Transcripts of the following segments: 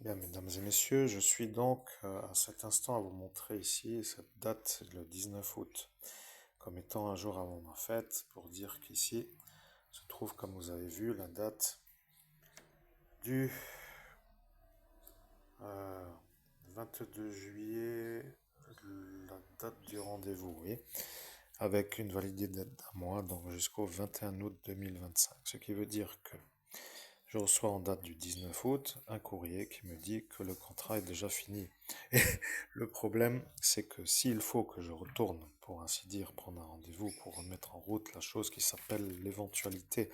Bien, mesdames et messieurs, je suis donc à cet instant à vous montrer ici cette date, le 19 août, comme étant un jour avant ma fête, pour dire qu'ici se trouve, comme vous avez vu, la date du euh, 22 juillet, la date du rendez-vous, oui, avec une validité d'un mois, donc jusqu'au 21 août 2025. Ce qui veut dire que je reçois en date du 19 août un courrier qui me dit que le contrat est déjà fini. Et le problème, c'est que s'il faut que je retourne, pour ainsi dire, prendre un rendez-vous pour remettre en route la chose qui s'appelle l'éventualité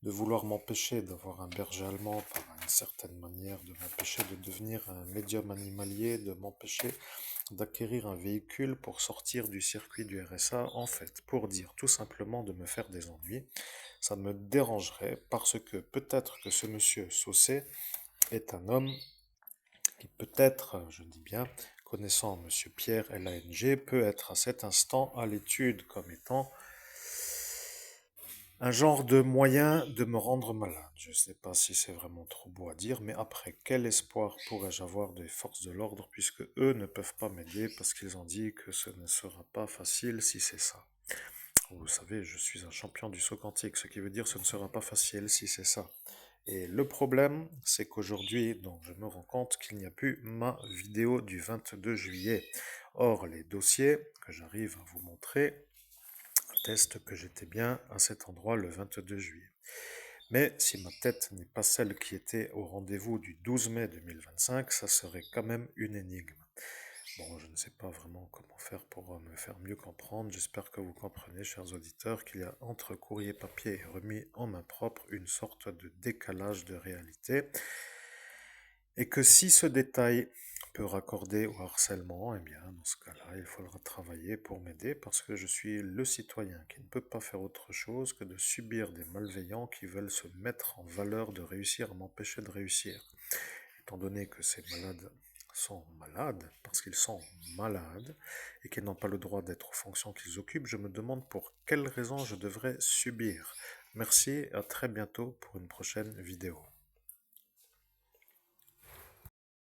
de vouloir m'empêcher d'avoir un berger allemand par une certaine manière, de m'empêcher de devenir un médium animalier, de m'empêcher d'acquérir un véhicule pour sortir du circuit du RSA, en fait, pour dire tout simplement de me faire des ennuis, ça me dérangerait parce que peut-être que ce monsieur Saucé est un homme qui peut-être, je dis bien, connaissant monsieur Pierre LANG, peut être à cet instant à l'étude comme étant un genre de moyen de me rendre malade. Je ne sais pas si c'est vraiment trop beau à dire, mais après, quel espoir pourrais-je avoir des forces de l'ordre puisque eux ne peuvent pas m'aider parce qu'ils ont dit que ce ne sera pas facile si c'est ça. Vous savez, je suis un champion du saut quantique, ce qui veut dire que ce ne sera pas facile si c'est ça. Et le problème, c'est qu'aujourd'hui, donc, je me rends compte qu'il n'y a plus ma vidéo du 22 juillet. Or, les dossiers que j'arrive à vous montrer attestent que j'étais bien à cet endroit le 22 juillet. Mais si ma tête n'est pas celle qui était au rendez-vous du 12 mai 2025, ça serait quand même une énigme. Bon, je ne sais pas vraiment comment faire pour me faire mieux comprendre. J'espère que vous comprenez, chers auditeurs, qu'il y a entre courrier papier et remis en main propre une sorte de décalage de réalité. Et que si ce détail peut raccorder au harcèlement, eh bien, dans ce cas-là, il faudra travailler pour m'aider parce que je suis le citoyen qui ne peut pas faire autre chose que de subir des malveillants qui veulent se mettre en valeur de réussir à m'empêcher de réussir. Étant donné que ces malades sont malades, parce qu'ils sont malades, et qu'ils n'ont pas le droit d'être aux fonctions qu'ils occupent, je me demande pour quelles raisons je devrais subir. Merci, à très bientôt pour une prochaine vidéo.